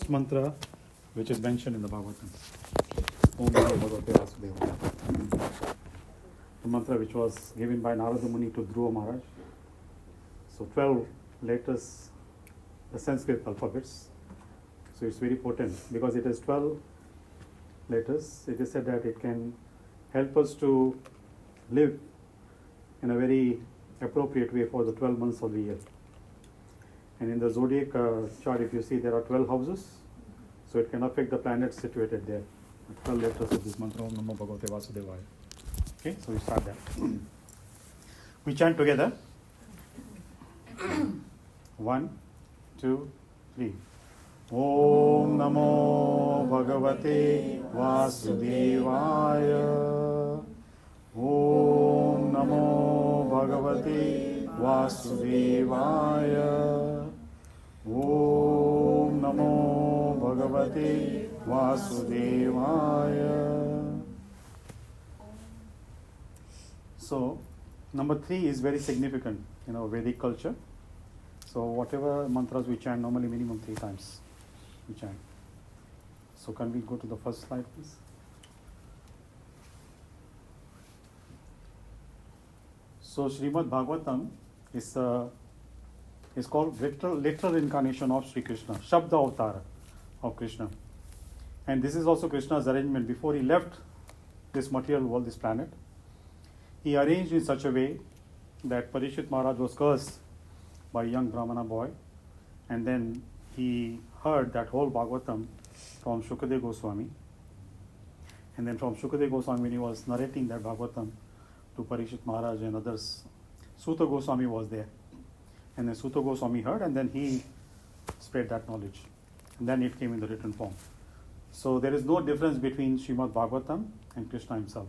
mantra which is mentioned in the Bhagavatam. Om Namo Bhagavate Vasudevaya. The mantra which was given by Narada Muni to Dhruva Maharaj. So 12 letters, the Sanskrit alphabets. So it's very potent because it has 12 letters. It is said that it can help us to live in a very appropriate way for the 12 months of the year. And in the zodiac chart, if you see, there are 12 houses, so it can affect the planets situated there. The 12 letters of this mantra, Om Namo Bhagavate Vasudevaya. Okay, so we start that. We chant together. 1, 2, 3. Om Namo Bhagavate Vasudevaya. Om Namo Bhagavate Vasudevaya. Om Namo Bhagavate Vasudevaya. So, number 3 is very significant in our Vedic culture. So, whatever mantras we chant, normally minimum 3 times we chant. So, can we go to the first slide, please? So, Srimad Bhagavatam is called literal incarnation of Sri Krishna, Shabda Avatara of Krishna. And this is also Krishna's arrangement. Before he left this material world, this planet, he arranged in such a way that Parikshit Maharaj was cursed by a young Brahmana boy, and then he heard that whole Bhagavatam from Shukadeva Goswami. And then from Shukadeva Goswami, when he was narrating that Bhagavatam to Parikshit Maharaj and others, Suta Goswami was there. And then Suta Goswami heard, and then he spread that knowledge. And then it came in the written form. So there is no difference between Srimad Bhagavatam and Krishna himself.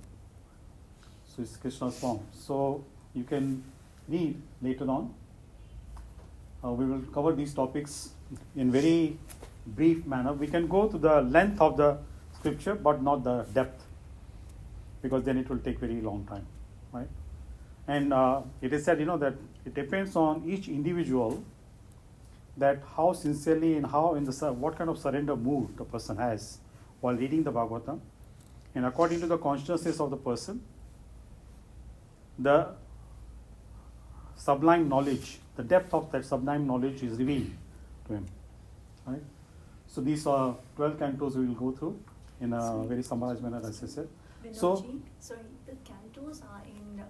So it's Krishna's form. So you can read later on. We will cover these topics in very brief manner. We can go to the length of the scripture, but not the depth, because then it will take very long time, right? And it is said, that it depends on each individual, that how sincerely and what kind of surrender mood the person has while reading the Bhagavatam. And according to the consciousness of the person, the sublime knowledge, the depth of that sublime knowledge is revealed to him, right? So these are 12 cantos we will go through in a very summarized manner, as I said. Sorry, the cantos are in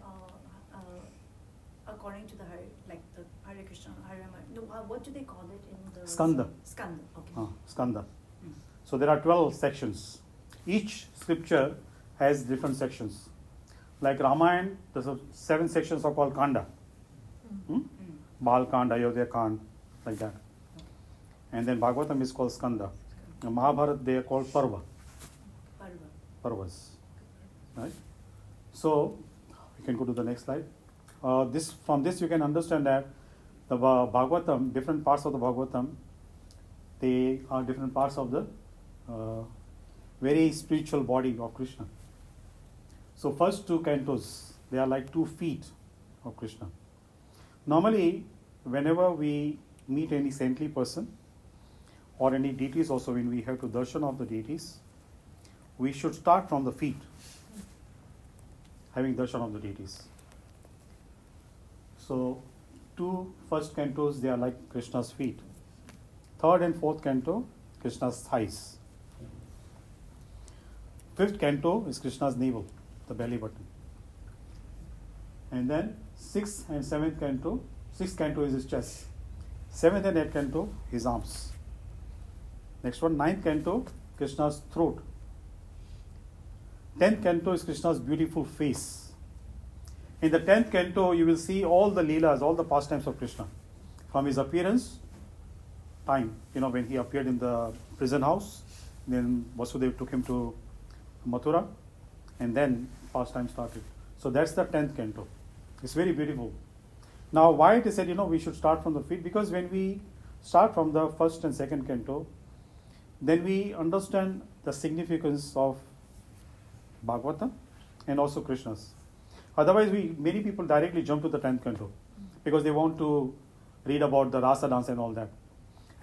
according to the Hare Krishna, Hare Rama. No, what do they call it in the Skanda? Skanda, okay. Skanda. So there are 12 sections. Each scripture has different sections. Like Ramayana, there's 7 sections are called Kanda. Bal Kanda, Ayodhya Kanda, like that. And then Bhagavatam is called Skanda. Mahabharata, they are called Parva. Parvas. Right? So, we can go to the next slide. From this you can understand that the Bhagavatam, different parts of the Bhagavatam, they are different parts of the very spiritual body of Krishna. So first 2 cantos, they are like 2 feet of Krishna. Normally, whenever we meet any saintly person or any deities, also when we have to darshan of the deities, we should start from the feet, having darshan of the deities. So 2 first cantos, they are like Krishna's feet. 3rd and 4th canto, Krishna's thighs. 5th canto is Krishna's navel, the belly button. And then 6th and 7th canto, 6th canto is his chest. 7th and 8th canto, his arms. Next one, 9th canto, Krishna's throat. 10th canto is Krishna's beautiful face. In the 10th canto, you will see all the leelas, all the pastimes of Krishna. From his appearance, time, when he appeared in the prison house, then Vasudeva took him to Mathura, and then pastime started. So that's the 10th canto. It's very beautiful. Now, why it is said, we should start from the feet? Because when we start from the 1st and 2nd canto, then we understand the significance of Bhagavatam and also Krishna's. Otherwise, many people directly jump to the 10th canto because they want to read about the rasa dance and all that.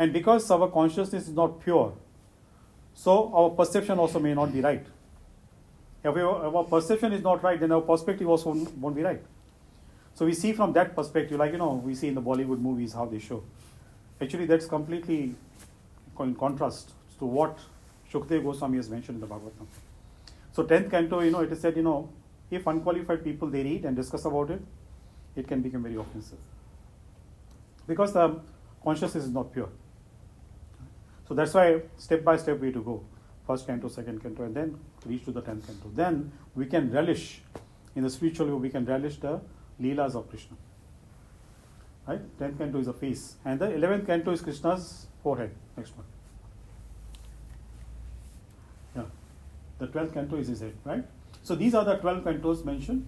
And because our consciousness is not pure, so our perception also may not be right. If our perception is not right, then our perspective also won't be right. So we see from that perspective, like, we see in the Bollywood movies how they show. Actually, that's completely in contrast to what Shukdev Goswami has mentioned in the Bhagavatam. So 10th canto, it is said, if unqualified people, they read and discuss about it, it can become very offensive. Because the consciousness is not pure. So that's why step by step we have to go. First canto, second canto, and then reach to the 10th canto. Then we can relish, in the spiritual way, we can relish the Leelas of Krishna. Right? 10th canto is a face. And the 11th canto is Krishna's forehead. Next one. Yeah. The 12th canto is his head, right? So these are the 12 cantos mentioned.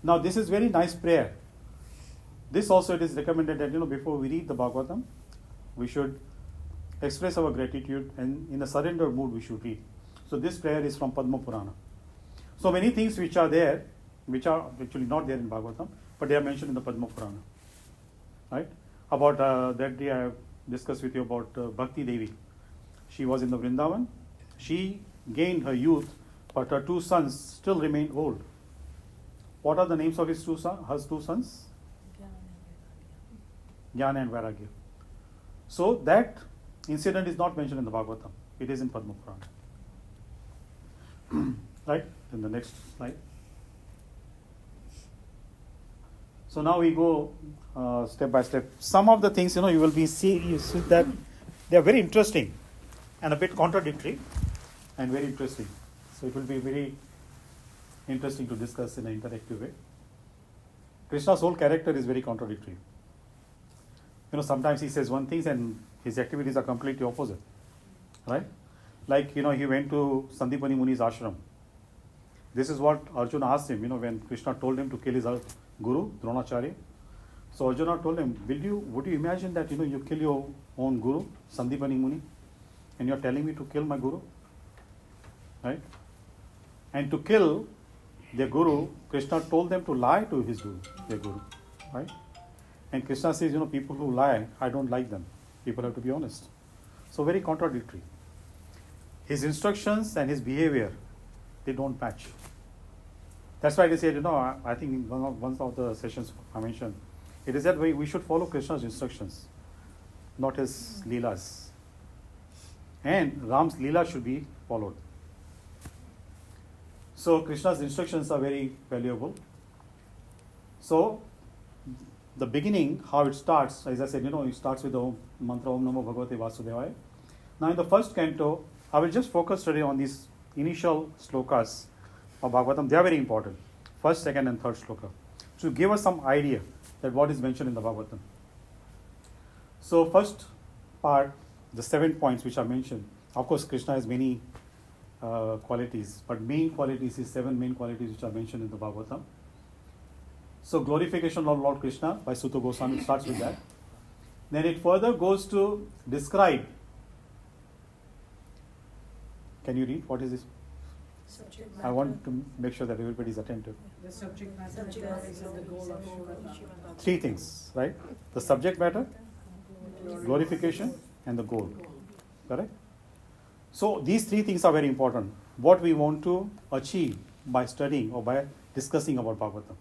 Now this is very nice prayer. This also it is recommended that, before we read the Bhagavatam, we should express our gratitude, and in a surrender mood we should read. So this prayer is from Padma Purana. So many things which are there, which are actually not there in Bhagavatam, but they are mentioned in the Padma Purana. Right? About that day I have discussed with you about Bhakti Devi. She was in the Vrindavan. She gained her youth, but her two sons still remained old. What are the names of her two sons? Jnana and Vairagya. So that incident is not mentioned in the Bhagavatam. It is in Padma Purana. Right? In the next slide. So now we go step by step. Some of the things, you will be seeing, you see that they are very interesting and a bit contradictory and very interesting. So it will be very interesting to discuss in an interactive way. Krishna's whole character is very contradictory. Sometimes he says one thing and his activities are completely opposite. Right? Like, he went to Sandipani Muni's ashram. This is what Arjuna asked him, when Krishna told him to kill his guru, Dronacharya. So Arjuna told him, would you imagine that, you kill your own guru, Sandipani Muni, and you're telling me to kill my guru? Right? And to kill their guru, Krishna told them to lie to his guru, their guru. Right? And Krishna says, people who lie, I don't like them. People have to be honest. So very contradictory. His instructions and his behavior, they don't match. That's why they said, I think in one of the sessions I mentioned, it is that we should follow Krishna's instructions, not his Leelas. And Ram's Leela should be followed. So Krishna's instructions are very valuable. So the beginning, how it starts, as I said, it starts with the mantra Om Namo Bhagavate Vasudevaya. Now in the first canto, I will just focus today on these initial slokas of Bhagavatam. They are very important. First, second and third sloka. To give us some idea that what is mentioned in the Bhagavatam. So first part, the 7 points which are mentioned. Of course, Krishna has many qualities, but main qualities is 7 main qualities which are mentioned in the Bhagavatam. So glorification of Lord Krishna by Suta Goswami starts with that. Then it further goes to describe. Can you read? What is this? I want to make sure that everybody is attentive. The subject matter is the goal of Srimad. 3 things, right? The subject matter, glorification, and the goal. Correct? So these 3 things are very important. What we want to achieve by studying or by discussing about Bhagavatam.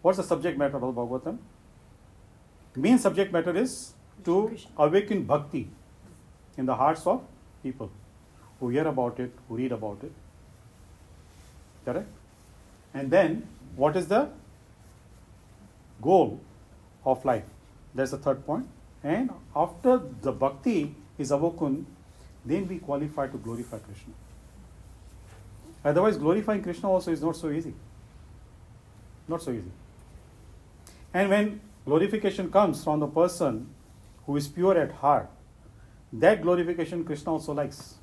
What's the subject matter of Bhagavatam? Main subject matter is to awaken bhakti in the hearts of people who hear about it, who read about it. Correct? And then, what is the goal of life? That's the third point. And after the bhakti is awoken, then we qualify to glorify Krishna. Otherwise, glorifying Krishna also is not so easy. Not so easy. And when glorification comes from the person who is pure at heart, that glorification Krishna also likes.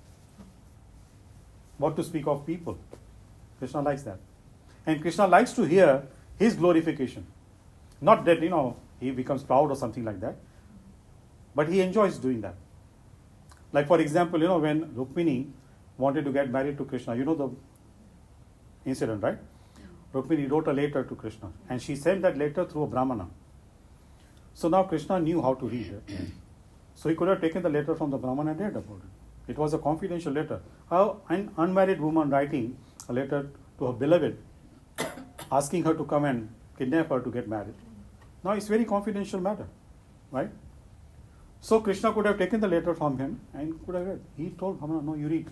What to speak of people? Krishna likes that. And Krishna likes to hear his glorification. Not that, he becomes proud or something like that. But he enjoys doing that. Like for example, when Rukmini wanted to get married to Krishna, the incident, right? Rukmini wrote a letter to Krishna and she sent that letter through a Brahmana. So now Krishna knew how to read it. So he could have taken the letter from the Brahman and read about it. It was a confidential letter. An unmarried woman writing a letter to her beloved, asking her to come and kidnap her to get married. Now it's very confidential matter, right? So Krishna could have taken the letter from him and could have read. He told Brahmana, no, you read.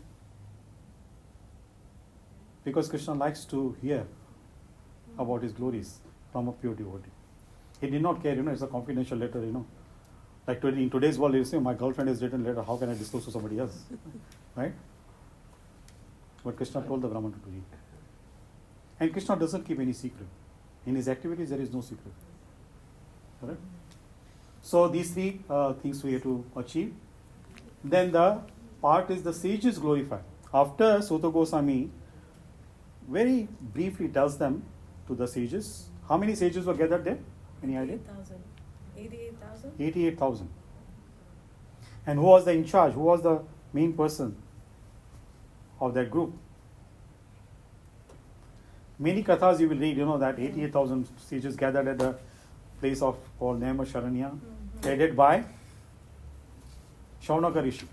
Because Krishna likes to hear about his glories from a pure devotee. He did not care, it's a confidential letter, Like in today's world, you say, my girlfriend has written a letter, how can I disclose to somebody else? Right? But Krishna told the Brahman to read. And Krishna doesn't keep any secret. In his activities, there is no secret. Correct? So these three things we have to achieve. Then the part is the sages glorify. After Suta Goswami very briefly tells them to the sages. How many sages were gathered there? Any idea? 88,000. 88,000. And who was the in charge? Who was the main person of that group? Many kathas you will read, that 88,000 sages gathered at the place of called Nema Sharanya, headed by Shaunaka Rishi.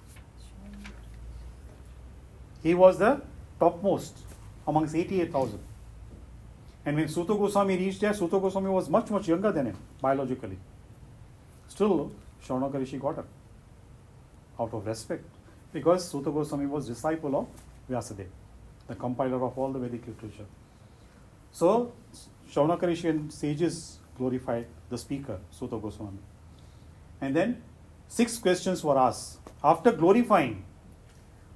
He was the topmost amongst 88,000. And when Suta Goswami reached there, Suta Goswami was much, much younger than him, biologically. Still, Shaunaka Rishi got up out of respect, because Suta Goswami was disciple of Vyasadeva, the compiler of all the Vedic literature. So, Shaunaka Rishi and sages glorified the speaker, Suta Goswami. And then 6 questions were asked. After glorifying,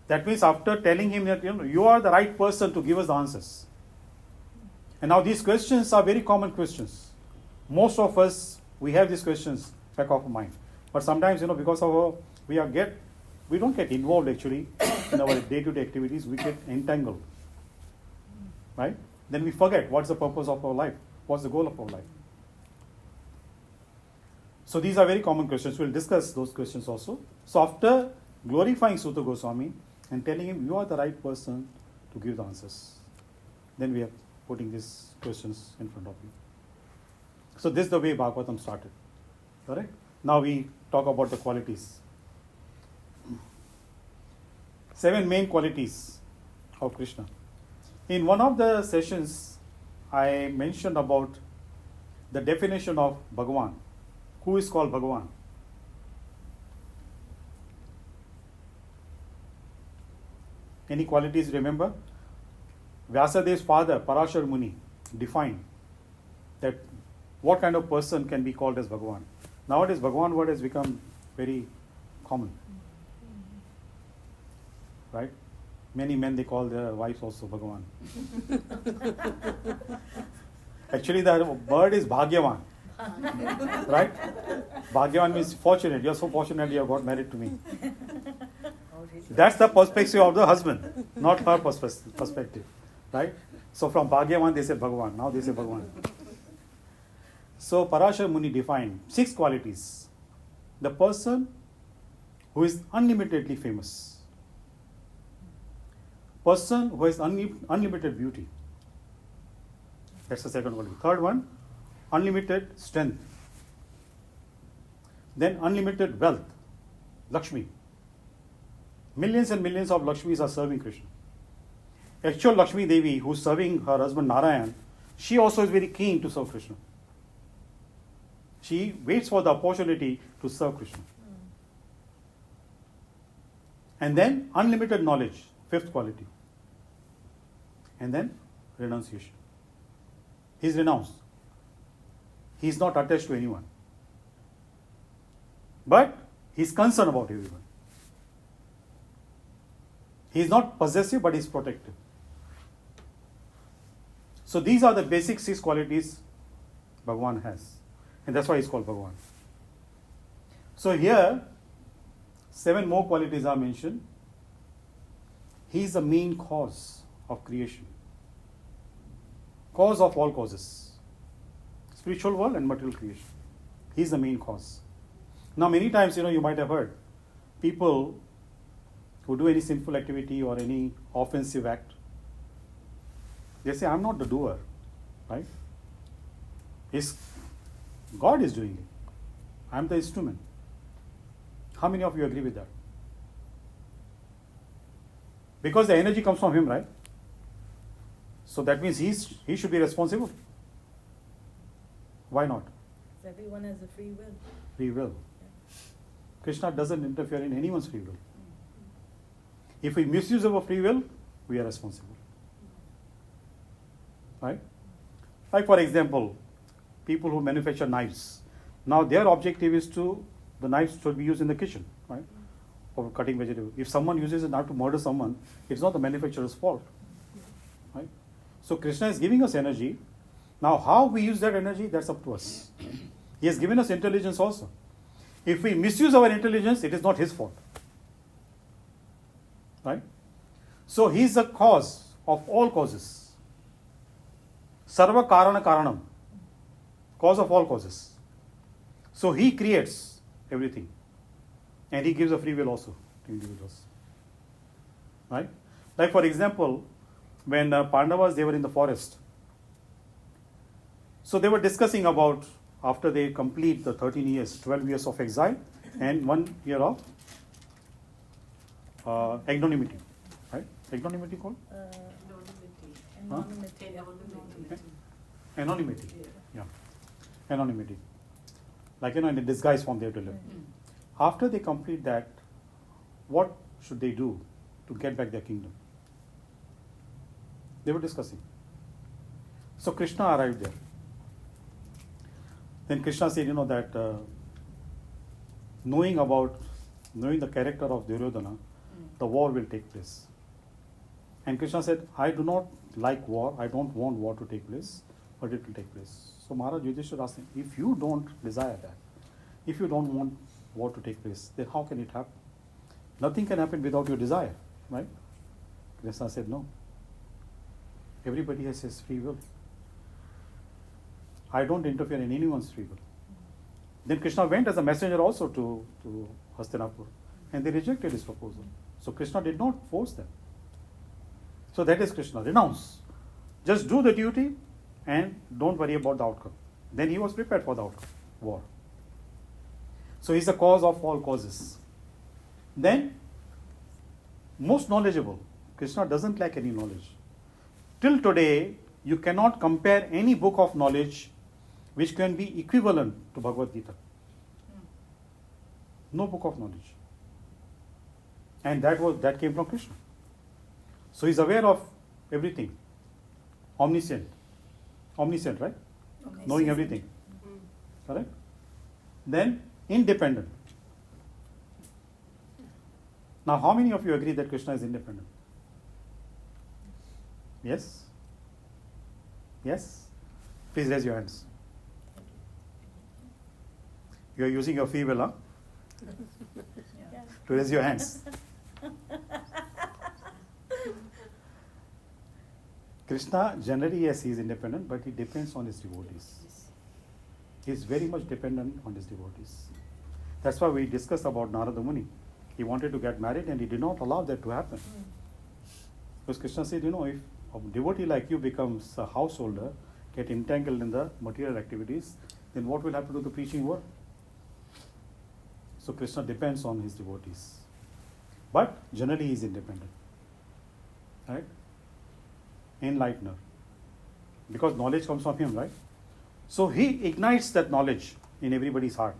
that means after telling him that you are the right person to give us the answers. And now these questions are very common questions. Most of us, we have these questions back of our mind. But sometimes, because of we don't get involved actually in our day-to-day activities, we get entangled. Right? Then we forget what's the purpose of our life, what's the goal of our life. So these are very common questions. We'll discuss those questions also. So after glorifying Suta Goswami and telling him you are the right person to give the answers, then we are putting these questions in front of you. So this is the way Bhagavatam started. Correct? Now we talk about the qualities. 7 main qualities of Krishna. In one of the sessions, I mentioned about the definition of Bhagavan. Who is called Bhagavan? Any qualities remember? Vyasadev's father, Parashar Muni, defined that what kind of person can be called as Bhagavan. Nowadays, Bhagavan word has become very common. Right? Many men, they call their wives also Bhagavan. Actually, the word is Bhagyavan. Right? Bhagyavan means fortunate. You are so fortunate you have got married to me. That's the perspective of the husband, not her perspective. Right? So from Bhagyavan they say Bhagavan. Now they say Bhagavan. So Parashar Muni defined 6 qualities. The person who is unlimitedly famous. Person who has unlimited beauty. That's the second quality. Third one, unlimited strength. Then unlimited wealth. Lakshmi. Millions and millions of Lakshmis are serving Krishna. Actual Lakshmi Devi, who is serving her husband Narayan, she also is very keen to serve Krishna. She waits for the opportunity to serve Krishna. And then unlimited knowledge, 5th quality. And then renunciation. He is renounced. He is not attached to anyone. But he is concerned about everyone. He is not possessive, but he is protective. So these are the basic 6 qualities Bhagavan has. And that's why he is called Bhagavan. So here, 7 more qualities are mentioned. He is the main cause of creation. Cause of all causes. Spiritual world and material creation. He is the main cause. Now many times, you might have heard people who do any sinful activity or any offensive act, they say, I'm not the doer. Right? God is doing it. I'm the instrument. How many of you agree with that? Because the energy comes from him, right? So that means he should be responsible. Why not? Everyone has a free will. Free will. Krishna doesn't interfere in anyone's free will. If we misuse our free will, we are responsible. Right? Like for example, people who manufacture knives. Now their objective is the knives should be used in the kitchen, right? For cutting vegetable. If someone uses a knife to murder someone, it's not the manufacturer's fault. Right? So Krishna is giving us energy. Now how we use that energy, that's up to us. He has given us intelligence also. If we misuse our intelligence, it is not his fault. Right? So he is the cause of all causes. Sarva karana karanam. Cause of all causes. So he creates everything. And he gives a free will also to individuals. Right? Like for example, when Pandavas, they were in the forest. So they were discussing about after they complete the 13 years, 12 years of exile and 1 year of equanimity. Right? Equanimity called? Anonymity. Anonymity. Yeah. Anonymity. Like, in a disguise form they have to live. After they complete that, what should they do to get back their kingdom? They were discussing. So Krishna arrived there. Then Krishna said, that knowing the character of Duryodhana, the war will take place. And Krishna said, I do not like war, I don't want war to take place, but it will take place. So Maharaj Yudhishthira asked him, if you don't desire that, if you don't want war to take place, then how can it happen? Nothing can happen without your desire, right? Krishna said, no. Everybody has his free will. I don't interfere in anyone's free will. Then Krishna went as a messenger also to Hastinapur, and they rejected his proposal. So Krishna did not force them. So that is Krishna. Renounce. Just do the duty and don't worry about the outcome. Then he was prepared for the outcome, war. So he's the cause of all causes. Then, most knowledgeable. Krishna doesn't lack any knowledge. Till today, you cannot compare any book of knowledge which can be equivalent to Bhagavad Gita. No book of knowledge. And that came from Krishna. So he's aware of everything. Omniscient. Omniscient, right? Okay. Knowing everything. Correct? Then, independent. Now, how many of you agree that Krishna is independent? Yes? Yes? Please raise your hands. You are using your free will, huh? Yeah. To raise your hands. Krishna, generally, yes, he is independent, but he depends on his devotees. He is very much dependent on his devotees. That's why we discussed about Narada Muni. He wanted to get married and he did not allow that to happen. Because Krishna said, if a devotee like you becomes a householder, get entangled in the material activities, then what will happen to the preaching work? So Krishna depends on his devotees. But generally he is independent. Right? Enlightener. Because knowledge comes from him, right? So he ignites that knowledge in everybody's heart.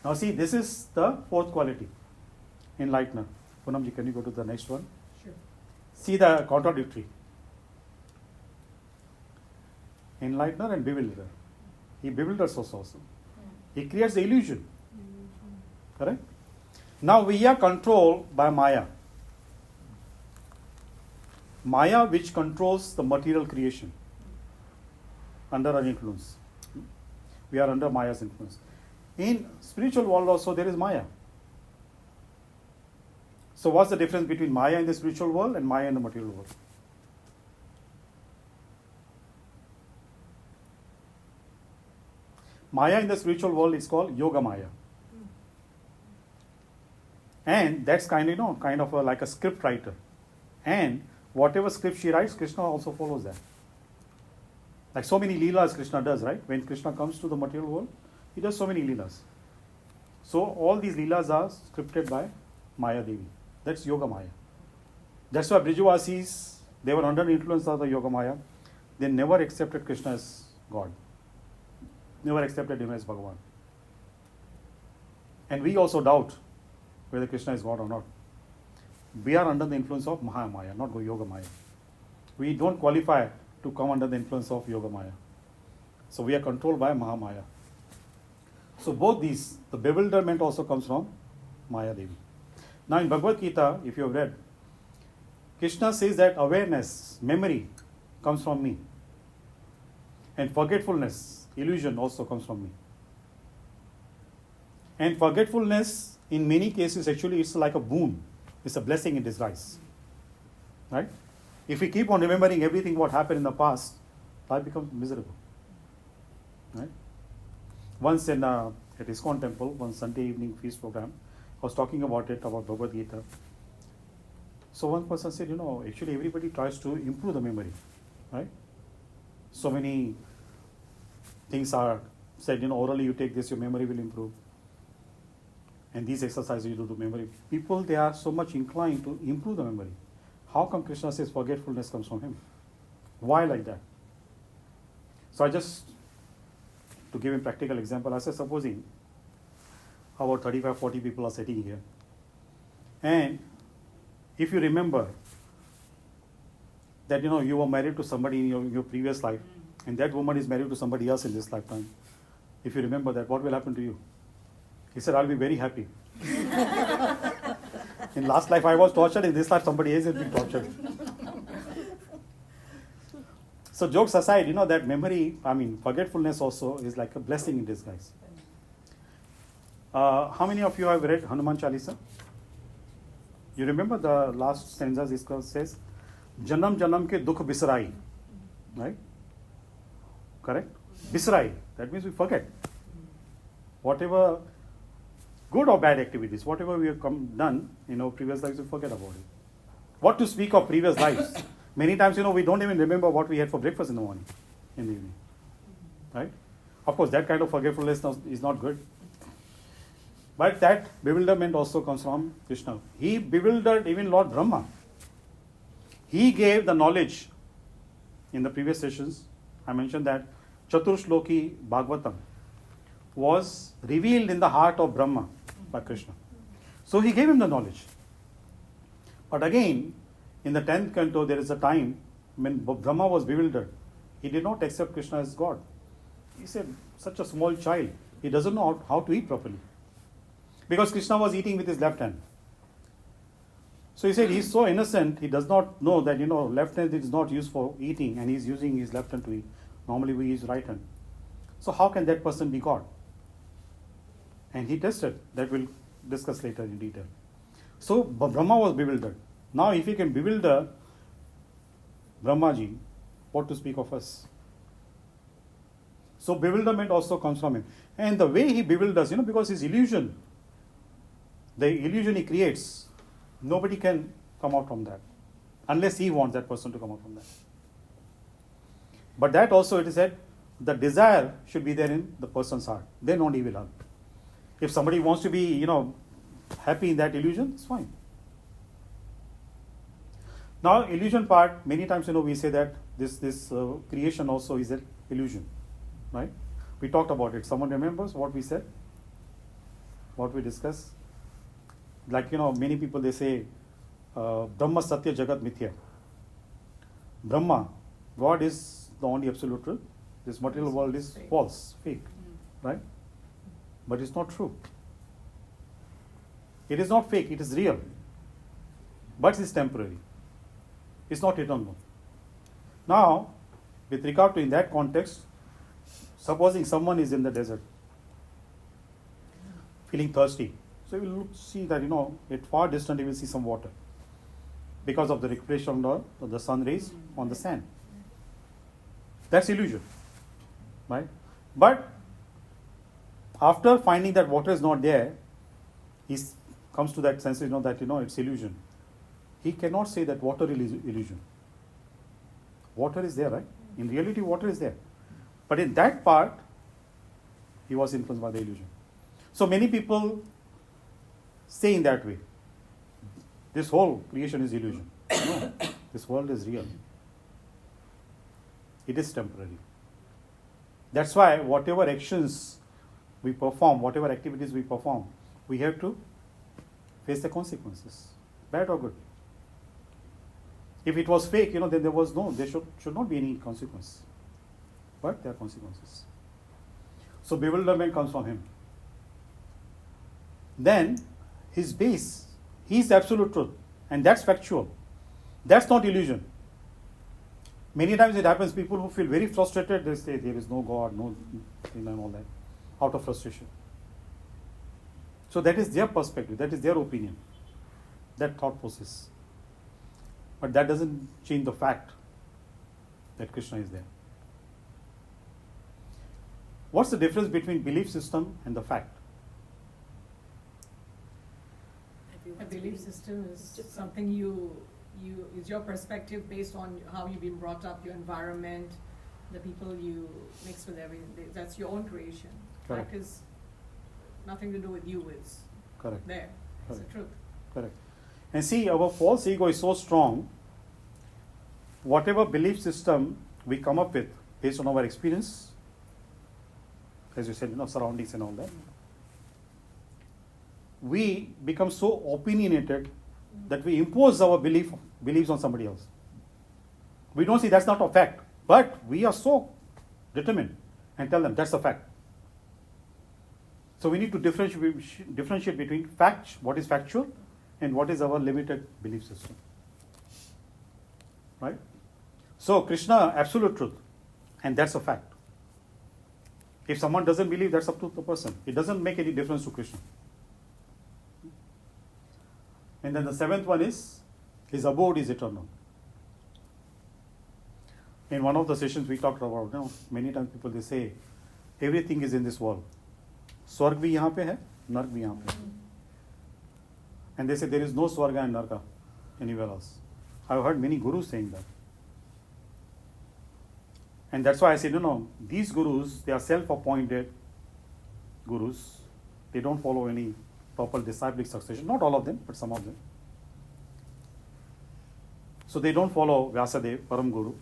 Now see, this is the fourth quality. Enlightener. Poonamji, can you go to the next one? Sure. See the contradictory. Enlightener and bewilderer. He bewilders us also. He creates the illusion. Correct? Now we are controlled by Maya. Maya which controls the material creation under our influence. We are under Maya's influence. In spiritual world also there is Maya. So what's the difference between Maya in the spiritual world and Maya in the material world? Maya in the spiritual world is called Yoga Maya. And that's kind of like a script writer. And whatever script she writes, Krishna also follows that. Like so many leelas Krishna does, right? When Krishna comes to the material world, he does so many leelas. So all these leelas are scripted by Maya Devi. That's Yoga Maya. That's why Brijavasis, they were under the influence of the Yoga Maya. They never accepted Krishna as God. Never accepted him as Bhagavan. And we also doubt whether Krishna is God or not. We are under the influence of Mahamaya, not Yoga Maya. We don't qualify to come under the influence of Yoga Maya. So we are controlled by Mahamaya. So both these, the bewilderment also comes from Maya Devi. Now in Bhagavad Gita, if you have read, Krishna says that awareness, memory comes from me. And forgetfulness, illusion also comes from me. And forgetfulness, in many cases, actually it's like a boon. It's a blessing in disguise. Right? If we keep on remembering everything what happened in the past, life becomes miserable. Right? Once at ISKCON temple, one Sunday evening feast program, I was talking about it, about Bhagavad Gita. So one person said, actually everybody tries to improve the memory. Right? So many things are said, orally you take this, your memory will improve. And these exercises you do to memory. People, they are so much inclined to improve the memory. How come Krishna says forgetfulness comes from him? Why like that? So I just, to give a practical example, I said, supposing about 35, 40 people are sitting here. And if you remember that, you were married to somebody in your previous life, and that woman is married to somebody else in this lifetime. If you remember that, what will happen to you? He said, I'll be very happy. In last life I was tortured, in this life somebody else is being tortured. So jokes aside, that memory, forgetfulness also is like a blessing in disguise. How many of you have read Hanuman Chalisa? You remember the last stanza, Discourse says, Janam Janam ke dukh bisrai. Right? Correct? Bisrai. That means we forget. Whatever good or bad activities, whatever we have done in our previous lives, we forget about it. What to speak of previous lives? Many times, we don't even remember what we had for breakfast in the morning, in the evening. Right? Of course, that kind of forgetfulness is not good. But that bewilderment also comes from Krishna. He bewildered even Lord Brahma. He gave the knowledge. In the previous sessions, I mentioned that Chaturshloki Bhagavatam was revealed in the heart of Brahma by Krishna. So he gave him the knowledge. But again, in the 10th canto, there is a time when Brahma was bewildered. He did not accept Krishna as God. He said, such a small child, he doesn't know how to eat properly. Because Krishna was eating with his left hand. So he said, he's so innocent, he does not know that, left hand is not used for eating and he's using his left hand to eat. Normally we use right hand. So how can that person be God? And he tested. That we'll discuss later in detail. So Brahma was bewildered. Now if he can bewilder Brahmaji, what to speak of us? So bewilderment also comes from him. And the way he bewilders, because his illusion, the illusion he creates, nobody can come out from that. Unless he wants that person to come out from that. But that also, it is said, the desire should be there in the person's heart. Then only he will help. If somebody wants to be, happy in that illusion, it's fine. Now, illusion part, many times, we say that this creation also is an illusion. Right? We talked about it. Someone remembers what we said? What we discussed? Like, many people, they say, Brahma Satya Jagat Mithya. Brahma, God is the only absolute truth. This material world is false, fake. Right? But it's not true. It is not fake, it is real. But it's temporary. It's not eternal. Now, with regard to in that context, supposing someone is in the desert, feeling thirsty. So you will see that, at far distant you will see some water. Because of the reflection of the sun rays on the sand. That's illusion. Right? But after finding that water is not there, he comes to that sense, that it's illusion. He cannot say that water is illusion. Water is there, right? In reality, water is there. But in that part, he was influenced by the illusion. So many people say in that way, this whole creation is illusion. No, this world is real. It is temporary. That's why whatever actions we perform, whatever activities we perform, we have to face the consequences, bad or good. If it was fake, then there should not be any consequence. But there are consequences. So bewilderment comes from him. Then his base, he is the absolute truth, and that's factual. That's not illusion. Many times it happens, people who feel very frustrated, they say there is no God, no thing and all that, out of frustration. So that is their perspective, that is their opinion, that thought process. But that doesn't change the fact that Krishna is there. What's the difference between belief system and the fact? A belief system is something is your perspective based on how you've been brought up, your environment, the people you mix with everything. That's your own creation. Correct. Fact is nothing to do with you. It's Correct. there. It's the truth. Correct. And see, our false ego is so strong, whatever belief system we come up with based on our experience, as you said, surroundings and all that, we become so opinionated that we impose our beliefs on somebody else. We don't see that's not a fact, but we are so determined and tell them that's a fact. So we need to differentiate between fact, what is factual, and what is our limited belief system. Right? So Krishna, absolute truth, and that's a fact. If someone doesn't believe, that's up to the person. It doesn't make any difference to Krishna. And then the seventh one is, his abode is eternal. In one of the sessions we talked about, many times people they say, everything is in this world. Swarg bhi yahan pe hai, nark bhi yahan pe hai. And they say there is no swarga and narka anywhere else. I've heard many gurus saying that. And that's why I said, these gurus, they are self-appointed gurus. They don't follow any proper disciplic succession. Not all of them, but some of them. So they don't follow Vyasadeva, Param Guru.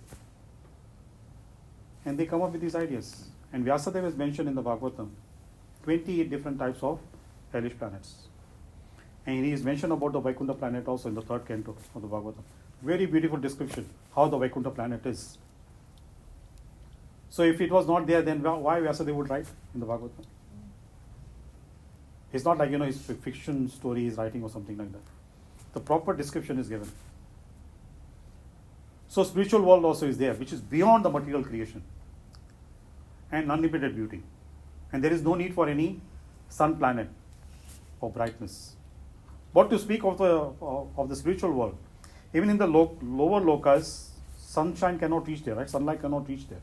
And they come up with these ideas. And Vyasadeva is mentioned in the Bhagavatam, 28 different types of hellish planets. And he is mentioned about the Vaikuntha planet also in the third canto of the Bhagavatam. Very beautiful description, how the Vaikuntha planet is. So if it was not there, then why Vyasadeva would write in the Bhagavatam? It's not like, his fiction story he's writing or something like that. The proper description is given. So spiritual world also is there, which is beyond the material creation and unlimited beauty. And there is no need for any sun planet or brightness. What to speak of the spiritual world? Even in the lower lokas, sunshine cannot reach there, right? Sunlight cannot reach there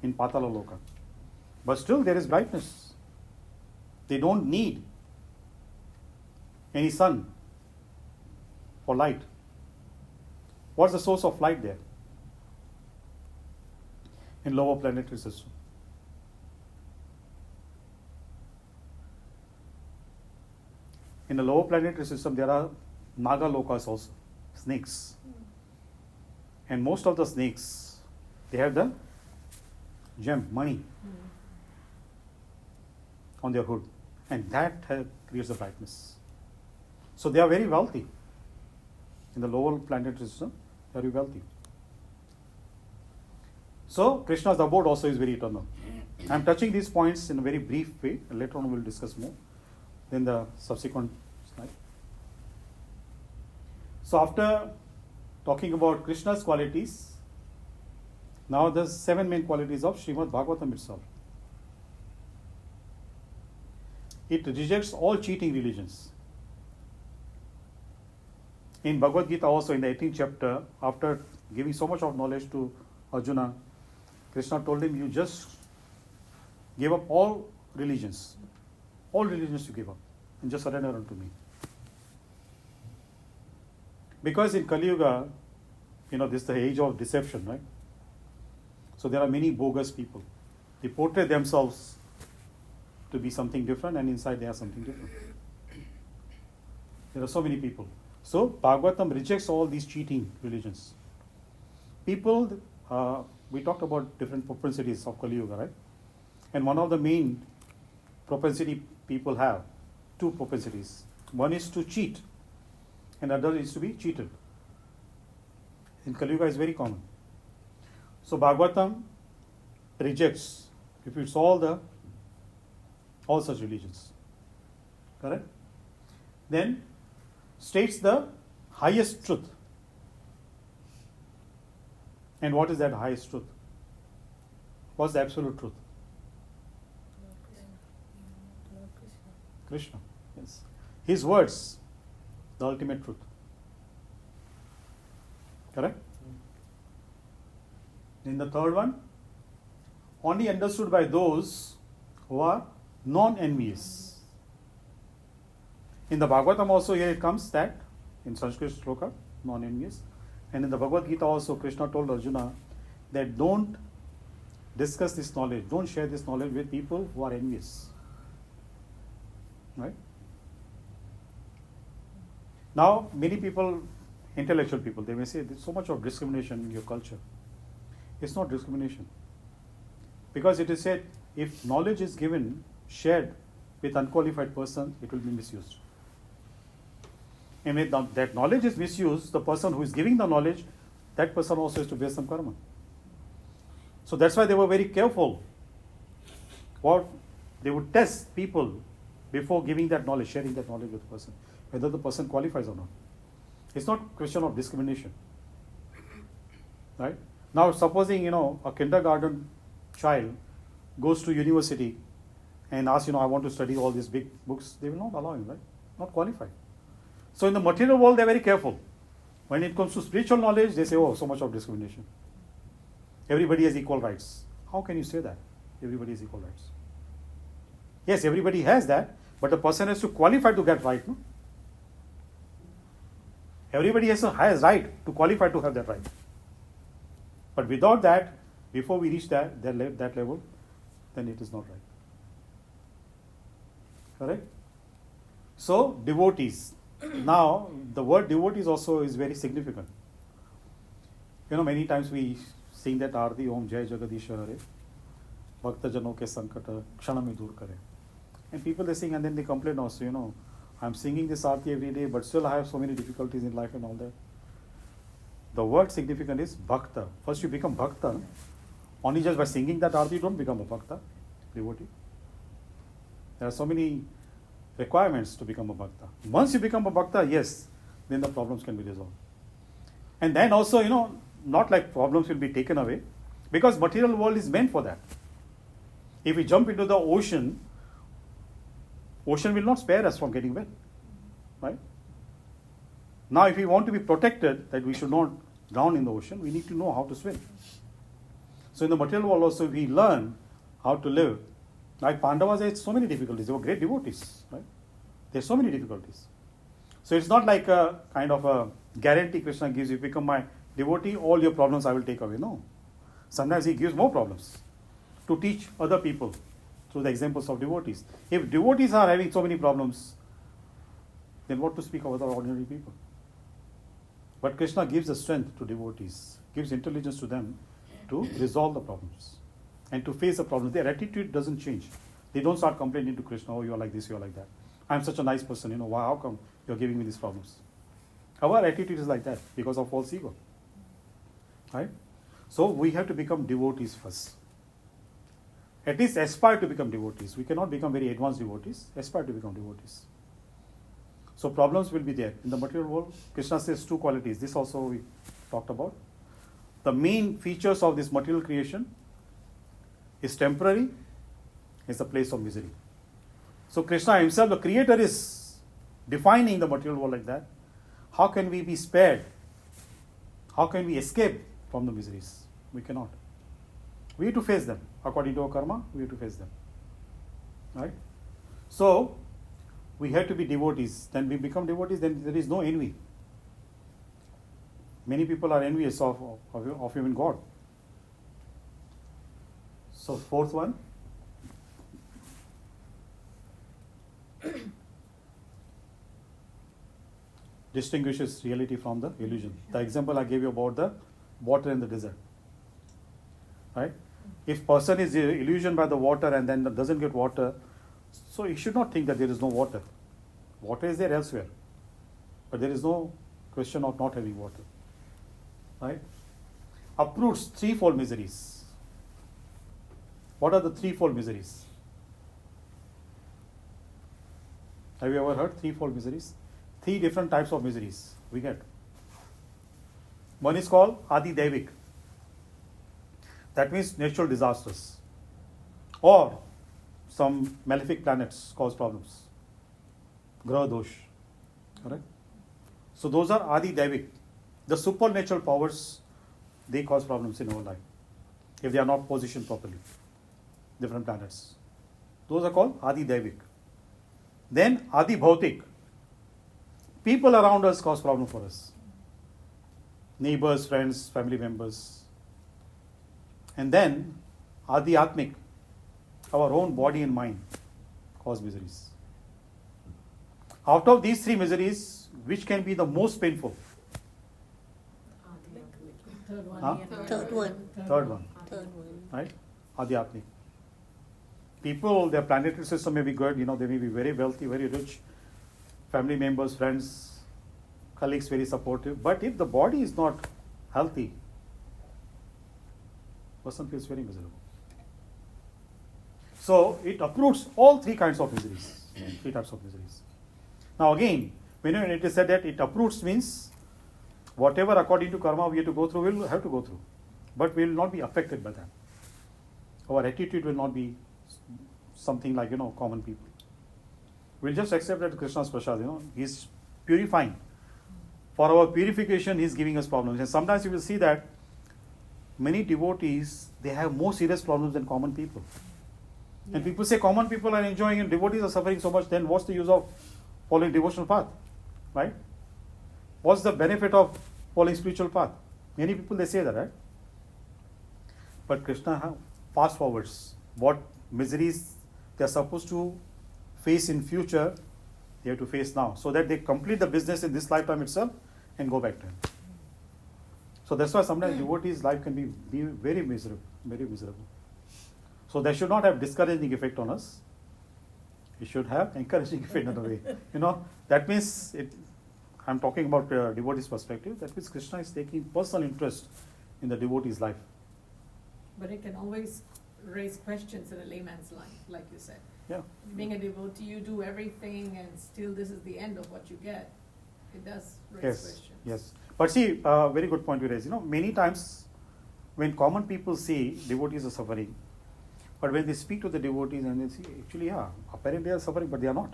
in Patala Loka. But still there is brightness. They don't need any sun for light. What's the source of light there? In lower planetary system. In the lower planetary system, there are Naga Lokas also, snakes. And most of the snakes, they have the gem, money, on their hood. And that creates the brightness. So they are very wealthy. In the lower planetary system, they are very wealthy. So Krishna's abode also is very eternal. I am touching these points in a very brief way. Later on we will discuss more in the subsequent slide. So after talking about Krishna's qualities, now the 7 main qualities of Srimad Bhagavatam itself. It rejects all cheating religions. In Bhagavad Gita also in the 18th chapter, after giving so much of knowledge to Arjuna, Krishna told him, you just give up all religions. All religions you give up and just surrender unto me. Because in Kali Yuga, this is the age of deception, right? So there are many bogus people. They portray themselves to be something different, and inside they are something different. There are so many people. So Bhagavatam rejects all these cheating religions. People, we talked about different propensities of Kali Yuga, right? And one of the main propensity people have, two propensities. One is to cheat, and other is to be cheated. In Kali Yuga is very common. So Bhagavatam rejects, refutes all such religions. Correct? Then states the highest truth. And what is that highest truth? What's the absolute truth? Krishna. Yes. His words, the ultimate truth. Correct? In the third one, only understood by those who are non-envious. In the Bhagavatam also here it comes that, in Sanskrit shloka, non-envious. And in the Bhagavad Gita also Krishna told Arjuna that don't discuss this knowledge, don't share this knowledge with people who are envious. Right? Now, many people, intellectual people, they may say there's so much of discrimination in your culture. It's not discrimination. Because it is said, if knowledge is given, shared with unqualified person, it will be misused. And if that knowledge is misused, the person who is giving the knowledge, that person also has to bear some karma. So that's why they were very careful. What they would test people before giving that knowledge, sharing that knowledge with the person, whether the person qualifies or not. It's not a question of discrimination. Right? Now supposing, a kindergarten child goes to university and asks, I want to study all these big books, they will not allow him, right? Not qualified. So in the material world, they're very careful. When it comes to spiritual knowledge, they say, oh, so much of discrimination. Everybody has equal rights. How can you say that? Everybody has equal rights. Yes, everybody has that, but the person has to qualify to get right. No? Everybody has right to qualify to have that right. But without that, before we reach that level, then it is not right. Correct? So, devotees. Now, the word devotees also is very significant. Many times we sing that Arti Om Jai Jagadish Hare, Bhakta Jano ke Sankata Kshanami Dur Kare. And people they sing and then they complain also, I'm singing this Arti every day, but still I have so many difficulties in life and all that. The word significant is Bhakta. First you become Bhakta. Only just by singing that Arti you don't become a Bhakta, devotee. There are so many requirements to become a Bhakta. Once you become a Bhakta, yes, then the problems can be resolved. And then also, not like problems will be taken away, because material world is meant for that. If we jump into the ocean will not spare us from getting wet. Right? Now, if we want to be protected, that we should not drown in the ocean, we need to know how to swim. So in the material world also, we learn how to live. Like Pandavas had so many difficulties. They were great devotees. Right? There are so many difficulties. So it's not like a kind of a guarantee Krishna gives, if you become my devotee, all your problems I will take away. No. Sometimes he gives more problems to teach other people through the examples of devotees. If devotees are having so many problems, then what to speak of other ordinary people? But Krishna gives the strength to devotees, gives intelligence to them to resolve the problems and to face the problems. Their attitude doesn't change. They don't start complaining to Krishna, oh, you are like this, you are like that. I'm such a nice person, why, how come you're giving me these problems? Our attitude is like that because of false ego. Right? So we have to become devotees first. At least aspire to become devotees. We cannot become very advanced devotees, aspire to become devotees. So problems will be there. In the material world, Krishna says two qualities. This also we talked about. The main features of this material creation is temporary, is the place of misery. So Krishna himself, the creator, is defining the material world like that. How can we be spared? How can we escape from the miseries? We cannot. We have to face them. According to our karma, we have to face them. Right? So, we have to be devotees. Then we become devotees, then there is no envy. Many people are envious of even God. So, fourth one. distinguishes reality from the illusion. The example I gave you about the water in the desert. Right? If person is illusioned by the water and then doesn't get water, so he should not think that there is no water. Water is there elsewhere. But there is no question of not having water. Right? Uproots threefold miseries. What are the threefold miseries? Have you ever heard threefold miseries? 3 different types of miseries we get. One is called Adi Devik. That means natural disasters. Or some malefic planets cause problems. Graha dosh. Correct? So those are Adi Devik. The supernatural powers, they cause problems in our life if they are not positioned properly. Different planets. Those are called Adi Devik. Then Adi Bhautik. People around us cause problem for us. Neighbors, friends, family members. And then Adi Atmik. Our own body and mind cause miseries. Out of these 3 miseries, which can be the most painful? Third one. Huh? Third one. Third one. Third one. Right? Adhyatmic. People, their planetary system may be good, they may be very wealthy, very rich, family members, friends, colleagues very supportive. But if the body is not healthy, person feels very miserable. So it uproots all 3 kinds of miseries. 3 types of miseries. Now again, when it is said that it uproots means whatever according to karma we have to go through, we will have to go through. But we will not be affected by that. Our attitude will not be something like, common people. We'll just accept that Krishna's prasad, He's purifying. For our purification, He's giving us problems. And sometimes you will see that many devotees, they have more serious problems than common people. And people say common people are enjoying and devotees are suffering so much, then what's the use of following devotional path? Right? What's the benefit of following spiritual path? Many people, they say that, right? But Krishna fast forwards. What miseries they are supposed to face in future, they have to face now. So that they complete the business in this lifetime itself and go back to Him. So that's why sometimes devotees' life can be very miserable, very miserable. So that should not have discouraging effect on us. It should have encouraging effect in a way. That means, I'm talking about devotee's perspective, that means Krishna is taking personal interest in the devotee's life. But it can always raise questions in a layman's life, like you said. Yeah. Being a devotee, you do everything and still this is the end of what you get. It does raise questions. Yes. But see, very good point you raised. Many times when common people see devotees are suffering, but when they speak to the devotees and they see, actually, apparently they are suffering, but they are not.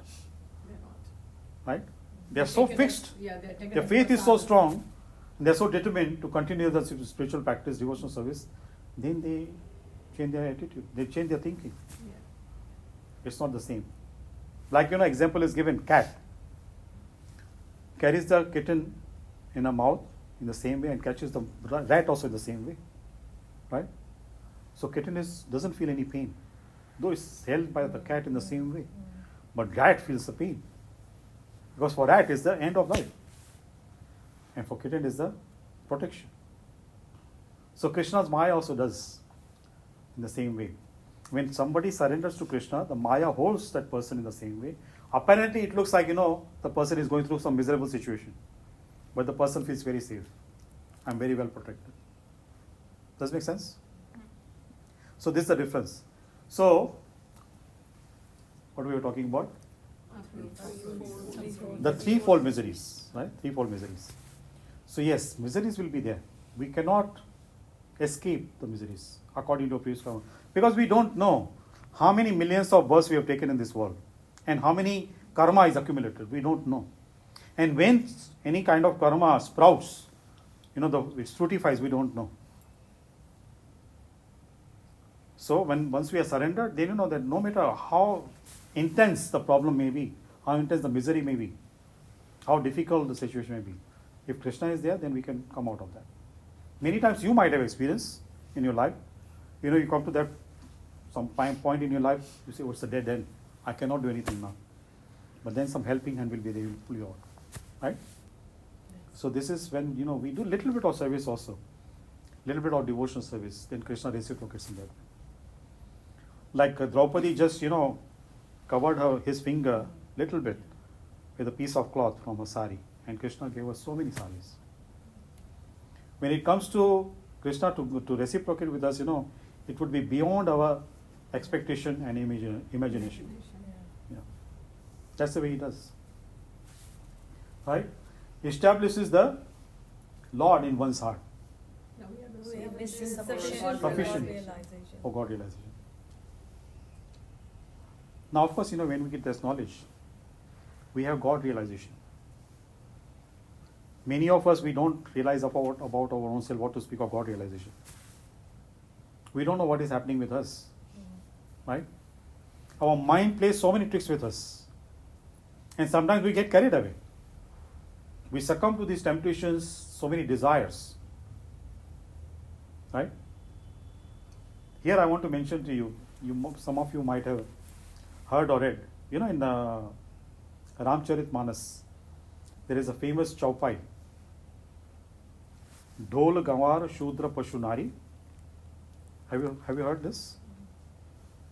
They're not. Right? They are so fixed. They're taken Their as faith is so prasad. strong, and they are so determined to continue the spiritual practice, devotional service, then they change their attitude, they change their thinking. Yeah. It's not the same. Like, example is given, cat carries the kitten in her mouth in the same way and catches the rat also in the same way. Right? So kitten doesn't feel any pain, though it's held by the cat in the same way. But rat feels the pain. Because for rat is the end of life. And for kitten is the protection. So Krishna's Maya also does in the same way. When somebody surrenders to Krishna, the Maya holds that person in the same way. Apparently it looks like, the person is going through some miserable situation. But the person feels very safe. I'm very well protected. Does it make sense? So this is the difference. So, what we were talking about? The threefold miseries, right? Threefold miseries. So yes, miseries will be there. We cannot escape the miseries according to previous karma, because we don't know how many millions of births we have taken in this world and how many karma is accumulated. We don't know. And when any kind of karma sprouts, it fructifies, we don't know. So once we are surrendered, then that no matter how intense the problem may be, how intense the misery may be, how difficult the situation may be, if Krishna is there, then we can come out of that. Many times you might have experienced in your life, you come to that some point in your life, you say, it's a dead end. I cannot do anything now. But then some helping hand will be there, will pull you out. Right? So this is when, we do little bit of service also, little bit of devotional service, then Krishna reciprocates in that way. Like Draupadi just, covered his finger little bit with a piece of cloth from her sari, and Krishna gave her so many saris. When it comes to Krishna to reciprocate with us, it would be beyond our expectation and imagination. Yeah. That's the way he does. Right? Establishes the Lord in one's heart. This is Sufficient. realization. For God realization. Now, of course, when we get this knowledge, we have God realization. Many of us, we don't realize about our own self, what to speak of God realization. We don't know what is happening with us. Right? Our mind plays so many tricks with us. And sometimes we get carried away. We succumb to these temptations, so many desires. Right? Here I want to mention to you, some of you might have heard or read, in the Ramcharitmanas, there is a famous chaupai. Dhol Gawar Shudra Pashunari. Have you heard this?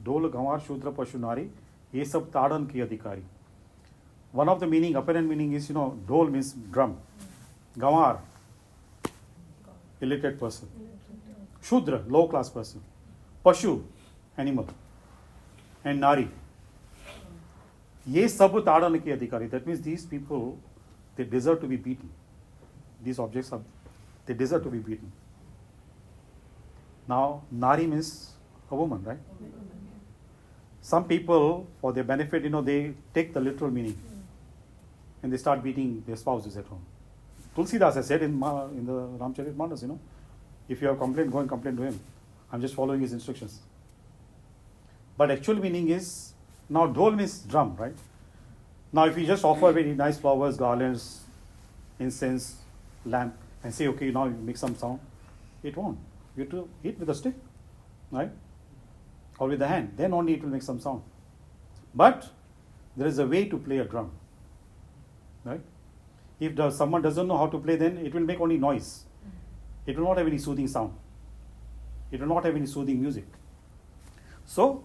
Dhol Gawar Shudra Pashunari. Ye sab tadan ki adhikari. One of the apparent meaning is, dhol means drum. Gawar, illiterate person. Shudra, low class person. Pashu, animal. And Nari. Ye sab tadan ki adhikari. That means these people, they deserve to be beaten. These objects, they deserve to be beaten. Now, Nari means a woman, right? Some people, for their benefit, they take the literal meaning and they start beating their spouses at home. Tulsidas has said in the Ramcharitmanas, if you have complaint, go and complain to him. I'm just following his instructions. But actual meaning is, now dhol means drum, right? Now if you just offer very nice flowers, garlands, incense, lamp, and say, okay, now you make some sound, it won't. You have to hit with a stick, right? Or with the hand, then only it will make some sound. But there is a way to play a drum, right? If someone doesn't know how to play, then it will make only noise. It will not have any soothing sound. It will not have any soothing music. So,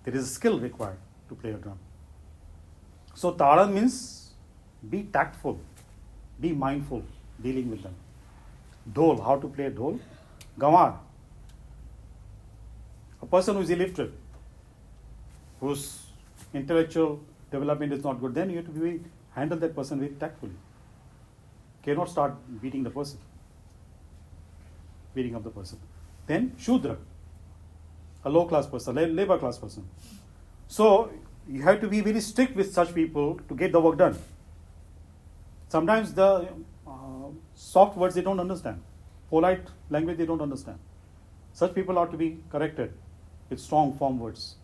there is a skill required to play a drum. So, taran means be tactful, be mindful, dealing with them. Dhol, how to play a dhol? Gawar, a person who is illiterate, whose intellectual development is not good, then you have to handle that person very tactfully. Cannot start beating the person, beating up the person. Then Shudra, a low class person, labor class person. So you have to be very strict with such people to get the work done. Sometimes the soft words they don't understand, polite language they don't understand. Such people are to be corrected with strong, firm words.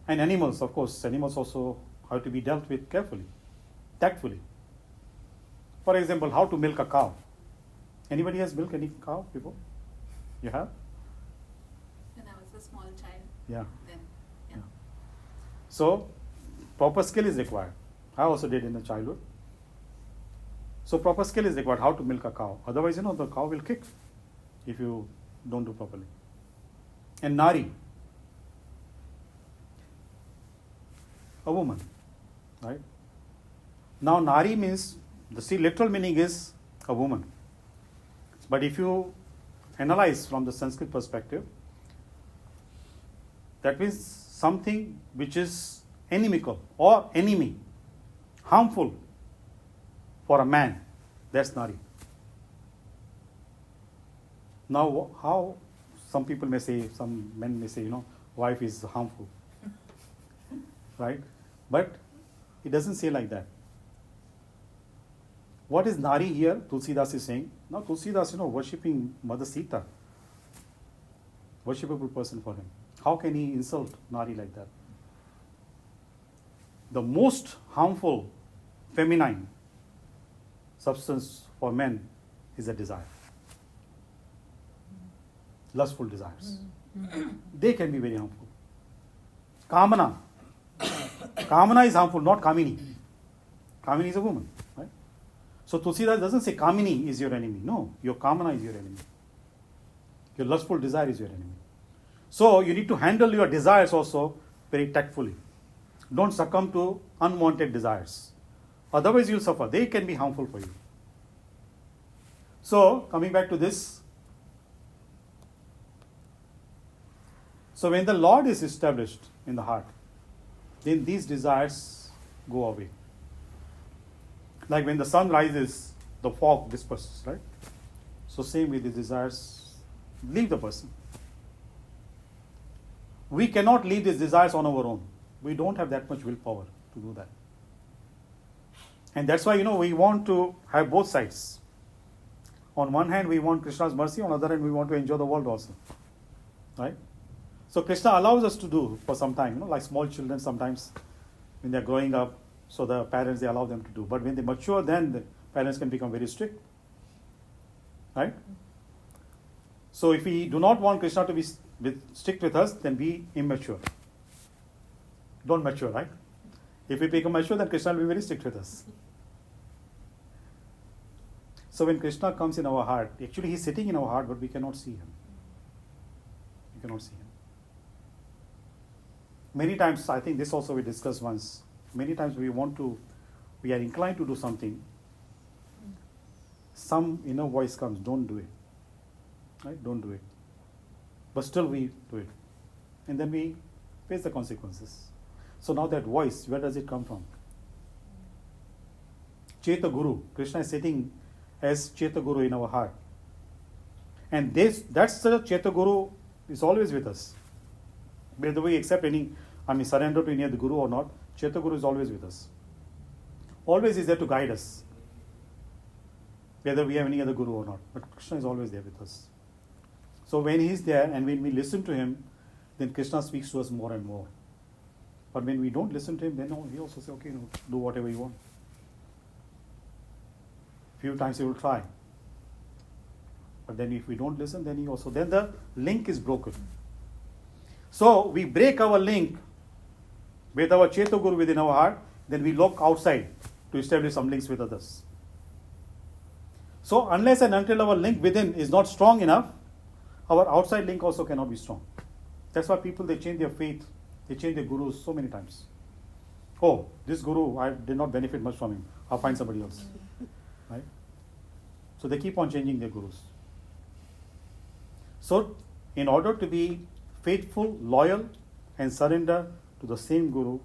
And animals, of course, animals also have to be dealt with carefully, tactfully. For example, how to milk a cow. Anybody has milked any cow before? You have? When I was a small child. Yeah. Then, yeah. So, proper skill is required. I also did in the childhood. So, proper skill is required how to milk a cow. Otherwise, the cow will kick if you don't do properly. And Nari, a woman, right? Now, Nari means, the literal meaning is a woman. But if you analyze from the Sanskrit perspective, that means something which is inimical or enemy, harmful for a man. That's Nari. Now, how some people may say, some men may say, wife is harmful, right? But it doesn't say like that. What is Nari here? Tulsidas is saying. Now, Tulsidas, worshipping Mother Sita, worshipable person for him. How can he insult Nari like that? The most harmful feminine substance for men is a desire. Lustful desires. They can be very harmful. Kamana. Kamana is harmful, not Kamini. Kamini is a woman, right? So Tulsidas doesn't say Kamini is your enemy. No, your Kamana is your enemy. Your lustful desire is your enemy. So you need to handle your desires also very tactfully. Don't succumb to unwanted desires. Otherwise you'll suffer. They can be harmful for you. So coming back to this. So when the Lord is established in the heart, then these desires go away. Like when the sun rises, the fog disperses, right? So same with the desires, leave the person. We cannot leave these desires on our own. We don't have that much willpower to do that. And that's why, we want to have both sides. On one hand, we want Krishna's mercy. On the other hand, we want to enjoy the world also. Right? So Krishna allows us to do for some time, like small children sometimes when they're growing up, so the parents, they allow them to do. But when they mature, then the parents can become very strict. Right? So if we do not want Krishna to be strict with us, then be immature. Don't mature, right? If we become mature, then Krishna will be very strict with us. So when Krishna comes in our heart, actually he's sitting in our heart, but we cannot see him. We cannot see him. Many times, I think this also we discussed once, many times we are inclined to do something, some inner voice comes, don't do it. Right? Don't do it. But still we do it. And then we face the consequences. So now that voice, where does it come from? Cheta Guru. Krishna is sitting as Cheta Guru in our heart. And that's the Cheta Guru is always with us. Whether we accept surrender to any other Guru or not, Cheta Guru is always with us. Always is there to guide us. Whether we have any other Guru or not. But Krishna is always there with us. So when he is there and when we listen to him, then Krishna speaks to us more and more. But when we don't listen to him, then he also says, okay, do whatever you want. Few times he will try. But then if we don't listen, then the link is broken. So we break our link with our Cheta Guru within our heart, then we look outside to establish some links with others. So unless and until our link within is not strong enough, our outside link also cannot be strong. That's why people, they change their faith, they change their gurus so many times. Oh, this guru, I did not benefit much from him. I'll find somebody else. Right? So they keep on changing their gurus. So in order to be faithful, loyal, and surrender to the same guru,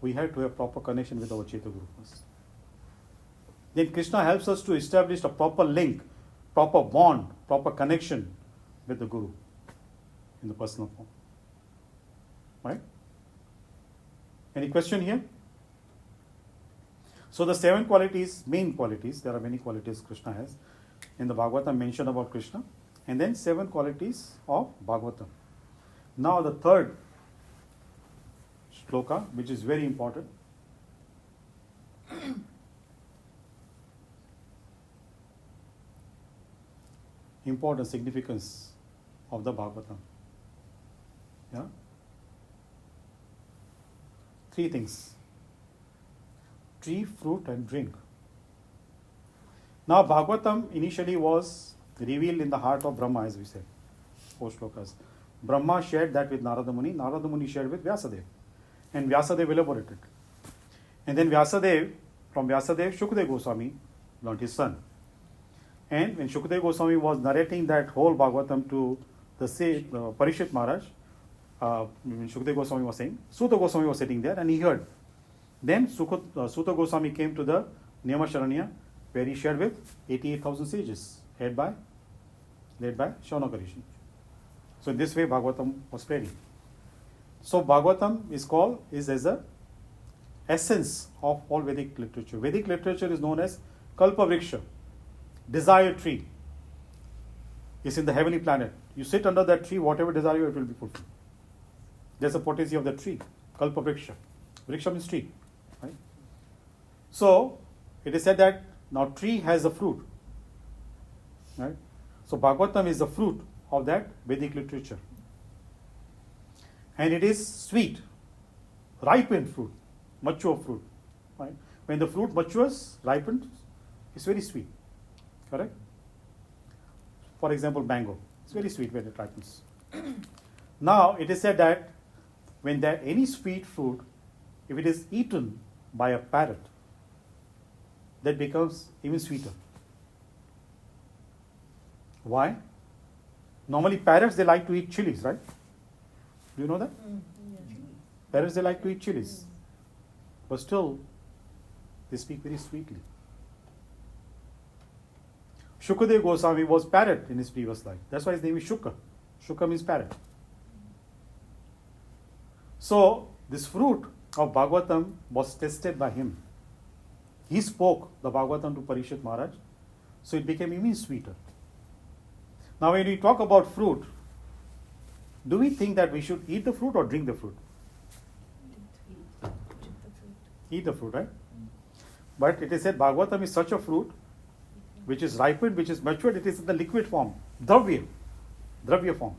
we have to have proper connection with our Cheta Guru first. Then Krishna helps us to establish a proper link, proper bond, proper connection with the Guru in the personal form. Right? Any question here? So the 7 qualities, main qualities, there are many qualities Krishna has. In the Bhagavatam mention about Krishna. And then 7 qualities of Bhagavatam. Now the third shloka, which is very important. Important significance of the Bhagavatam. Yeah? 3 things. Tree, fruit and drink. Now Bhagavatam initially was revealed in the heart of Brahma, as we said. 4 shlokas. Brahma shared that with Narada Muni. Narada Muni shared with Vyasadeva. And Vyasadeva elaborated. And then from Vyasadeva, Shukadeva Goswami learned, his son. And when Shukadeva Goswami was narrating that whole Bhagavatam to the Parishit Maharaj, when Shukadeva Goswami was saying, Suta Goswami was sitting there and he heard. Then Suta Goswami came to the Niyama Sharanya, where he shared with 88,000 sages, led by Shaunaka Rishi. So in this way Bhagavatam was spreading. So Bhagavatam is as a essence of all Vedic literature. Vedic literature is known as Kalpa Vriksha, desire tree. It's in the heavenly planet. You sit under that tree, whatever desire you have, it will be fulfilled. There's a potency of the tree, Kalpa Vriksha. Vriksha means tree. Right? So it is said that now tree has a fruit. Right? So Bhagavatam is the fruit of that Vedic literature. And it is sweet, ripened fruit, mature fruit. Right? When the fruit matures, ripens, It's very sweet. Correct? For example, mango. It's very sweet when it ripens. Now, it is said that when there any sweet fruit, if it is eaten by a parrot, that becomes even sweeter. Why? Normally parrots, they like to eat chilies, right? Do you know that? Parrots, they like to eat chilies. But still, they speak very sweetly. Shukadev Goswami was parrot in his previous life. That's why his name is Shuka. Shuka means parrot. So, this fruit of Bhagavatam was tested by him. He spoke the Bhagavatam to Parishit Maharaj, so it became even sweeter. Now, when we talk about fruit, do we think that we should eat the fruit or drink the fruit? Eat the fruit, right? But it is said Bhagavatam is such a fruit which is ripened, which is matured, it is in the liquid form, dravya form,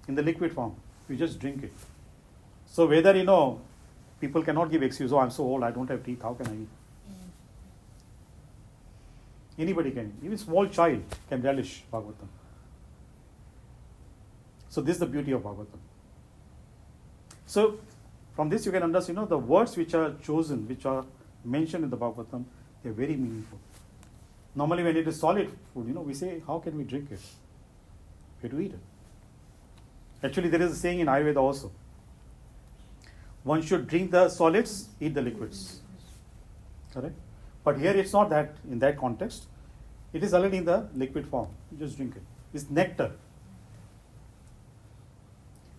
in the liquid form. You just drink it. So whether, people cannot give excuse, I'm so old, I don't have teeth, how can I eat? Anybody can eat. Even small child can relish Bhagavatam. So this is the beauty of Bhagavatam. So from this you can understand, the words which are chosen, which are mentioned in the Bhagavatam, they are very meaningful. Normally when it is solid food, we say, how can we drink it? We have to eat it. Actually, there is a saying in Ayurveda also. One should drink the solids, eat the liquids. Correct? But here it's not that in that context. It is already in the liquid form. You just drink it. It's nectar.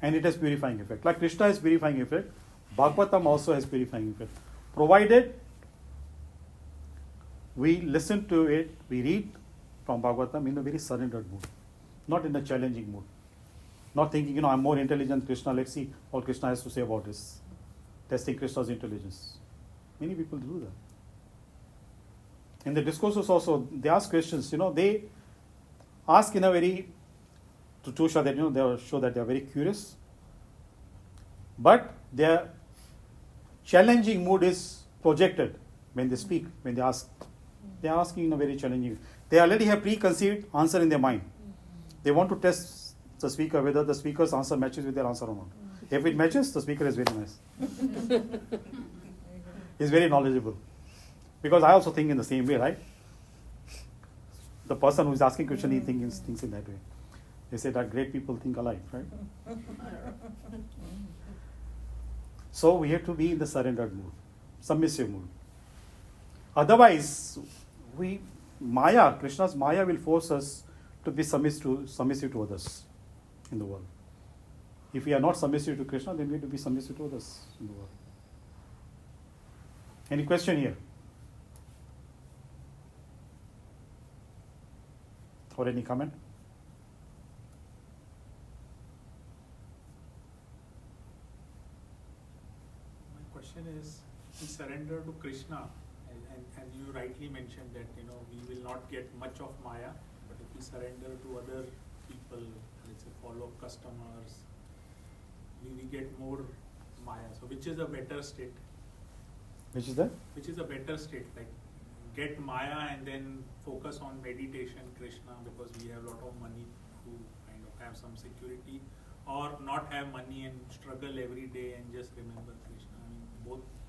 And it has purifying effect. Like Krishna has purifying effect, Bhagavatam also has purifying effect. Provided we listen to it, we read from Bhagavatam in a very surrendered mood, not in a challenging mood. Not thinking, I'm more intelligent than Krishna, let's see what Krishna has to say about this. Testing Krishna's intelligence. Many people do that. In the discourses also, they ask questions, they ask in a very, to show that, they are very curious. But their challenging mood is projected when they speak, when they ask. They are asking in a very challenging. They already have preconceived answer in their mind. They want to test the speaker whether the speaker's answer matches with their answer or not. If it matches, the speaker is very nice. He's very knowledgeable. Because I also think in the same way, right? The person who is asking question, he thinks in that way. They say that great people think alike, right? So we have to be in the surrendered mood, submissive mood. Otherwise, Krishna's Maya will force us to be submissive to others in the world. If we are not submissive to Krishna, then we have to be submissive to others in the world. Any question here? Or any comment? My question is, we surrender to Krishna, and you rightly mentioned that we will not get much of Maya, but if we surrender to other people, let's say follow customers, we get more Maya. So which is a better state? Which is that? Which is a better state? Like get Maya and then focus on meditation, Krishna, because we have a lot of money to kind of have some security, or not have money and struggle every day and just remember Krishna.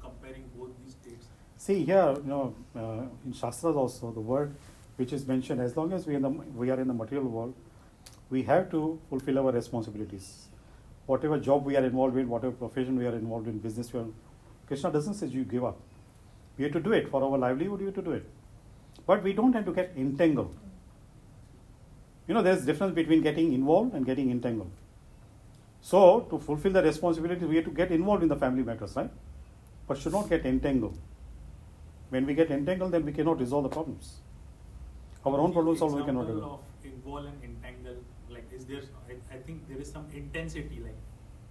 Comparing both these states. See here, in Shastras also, the word which is mentioned, as long as we are in the material world, we have to fulfill our responsibilities. Whatever job we are involved in, whatever profession we are involved in, business, Krishna doesn't say you give up. We have to do it for our livelihood. We have to do it, but we don't have to get entangled. There's a difference between getting involved and getting entangled. So to fulfill the responsibilities, we have to get involved in the family matters, right? But should not get entangled. When we get entangled, then we cannot resolve the problems. Our own problems also we cannot resolve. Of involve and entangle, like is there? I think there is some intensity. Like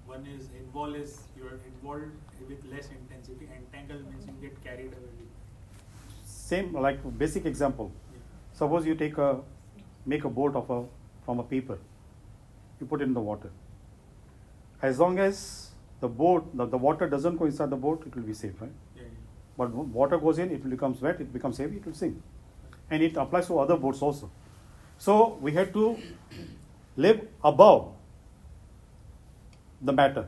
one is involve is you're involved with less intensity. Entangle means you get carried away. Same like basic example. Yeah. Suppose you make a boat from a paper. You put it in the water. As long as the water doesn't go inside the boat, it will be safe, right? Yeah. But when water goes in, it becomes wet, it becomes heavy, it will sink. and it applies to other boards also. So we have to live above the matter,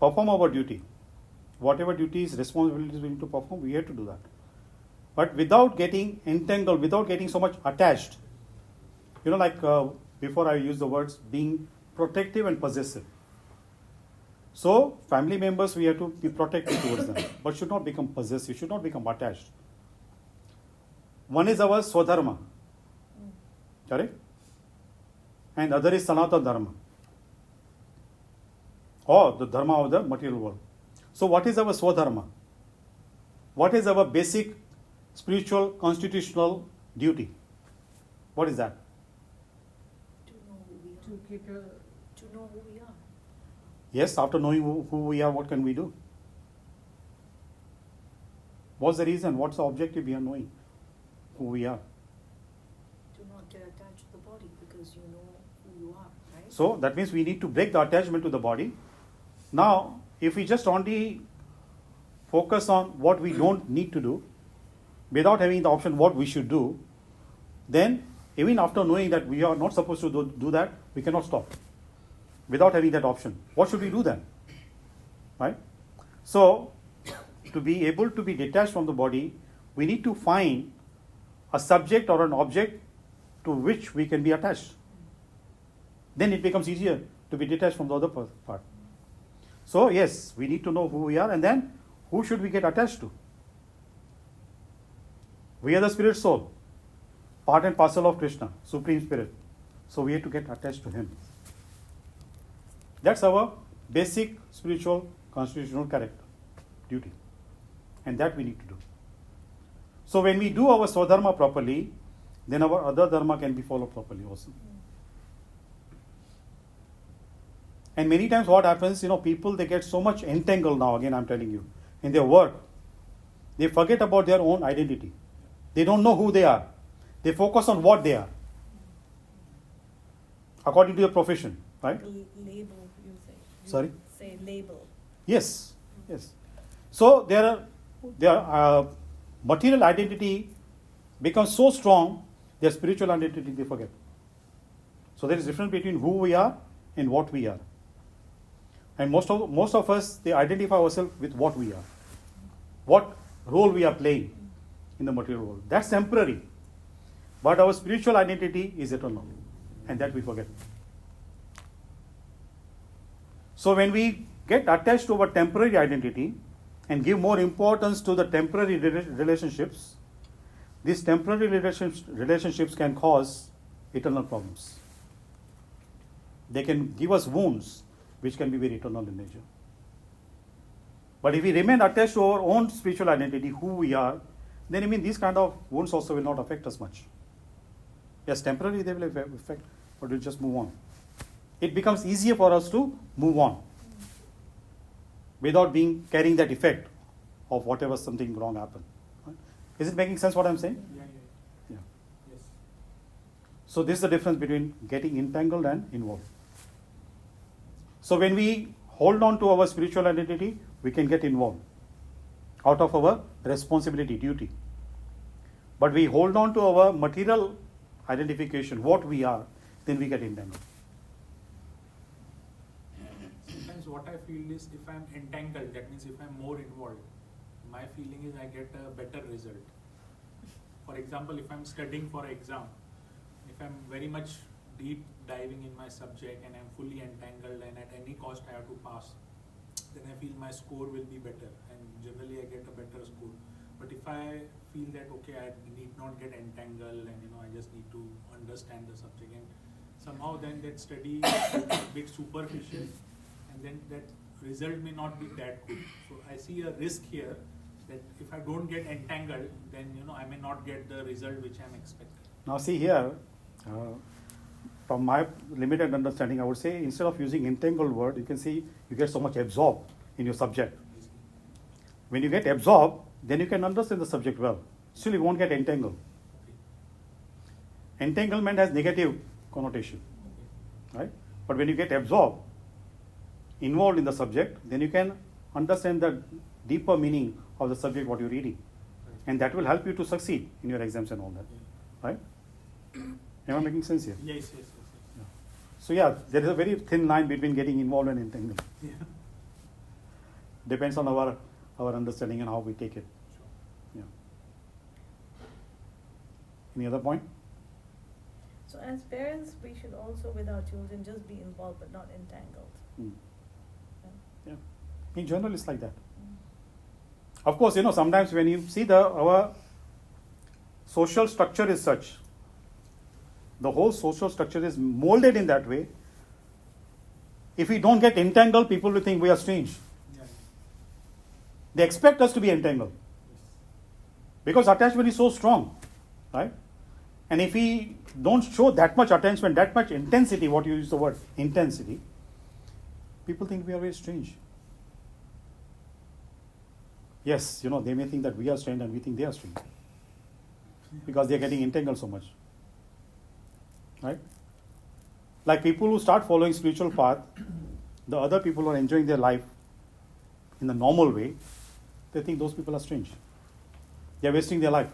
perform our duty. Whatever duties, responsibilities we need to perform, we have to do that. But without getting entangled, without getting so much attached. Like before I used the words being protective and possessive. So family members, we have to be protective towards them, but should not become possessive, should not become attached. One is our Swadharma, correct? And other is Sanatana Dharma, or the Dharma of the material world. So what is our Swadharma? What is our basic spiritual constitutional duty? What is that? To know who we are. To keep your To know who we are. Yes, after knowing who we are, what can we do? What's the reason? What's the objective behind knowing who we are? To not get attached to the body because you know who you are, right? So that means we need to break the attachment to the body. Now, if we just only focus on what we don't need to do, without having the option what we should do, then even after knowing that we are not supposed to do that, we cannot stop. Without having that option, what should we do then? Right? So, to be able to be detached from the body, we need to find a subject or an object to which we can be attached. Then it becomes easier to be detached from the other part. So, yes, we need to know who we are, and then who should we get attached to? We are the spirit soul, part and parcel of Krishna, Supreme Spirit. So we have to get attached to Him. That's our basic spiritual constitutional character, duty. And that we need to do. So when we do our Swadharma properly, then our other dharma can be followed properly also. And many times what happens, people, they get so much entangled now, again I'm telling you, in their work. They forget about their own identity. They don't know who they are. They focus on what they are, according to your profession, right? Label, you say. You Sorry? Say label. Yes, yes. So their material identity becomes so strong, their spiritual identity they forget. So there is difference between who we are and what we are. And most of us, they identify ourselves with what we are, what role we are playing in the material world. That's temporary. But our spiritual identity is eternal, and that we forget. So when we get attached to our temporary identity and give more importance to the temporary relationships, these temporary relationships can cause eternal problems. They can give us wounds which can be very eternal in nature. But if we remain attached to our own spiritual identity, who we are, then these kind of wounds also will not affect us much. Yes, temporarily they will affect, but we'll just move on. It becomes easier for us to move on without carrying that effect of whatever something wrong happened. Right? Is it making sense what I'm saying? Yeah. Yes. So this is the difference between getting entangled and involved. So when we hold on to our spiritual identity, we can get involved out of our responsibility, duty. But we hold on to our material identification, what we are, then we get entangled. Sometimes what I feel is if I'm entangled, that means if I'm more involved, my feeling is I get a better result. For example, if I'm studying for an exam, if I'm very much deep diving in my subject and I'm fully entangled and at any cost I have to pass, then I feel my score will be better and generally I get a better score. But if I feel that okay, I need not get entangled and I just need to understand the subject, and somehow then that study is a bit superficial and then that result may not be that good. So I see a risk here that if I don't get entangled, then I may not get the result which I'm expecting. Now see here, from my limited understanding, I would say instead of using entangled word, you can see you get so much absorbed in your subject. When you get absorbed, then you can understand the subject well. Still you won't get entangled. Okay. Entanglement has negative connotation, Okay. right? But when you get absorbed, involved in the subject, then you can understand the deeper meaning of the subject what you're reading. Right. And that will help you to succeed in your exams and all that. Right? Am I making sense here? Yes. So yeah, there is a very thin line between getting involved and entangled. Yeah. Depends on our understanding and how we take it. Sure. Yeah. Any other point? So as parents, we should also with our children just be involved but not entangled. Mm. Yeah. Yeah. In general, it's like that. Of course, sometimes when you see our social structure is such, the whole social structure is molded in that way. If we don't get entangled, people will think we are strange. Yeah. They expect us to be entangled because attachment is so strong, right? And if we don't show that much attachment, that much intensity, what you use the word intensity, people think we are very strange. Yes, they may think that we are strange and we think they are strange because they are getting entangled so much. Right? Like people who start following spiritual path, the other people who are enjoying their life in the normal way, they think those people are strange. They are wasting their life.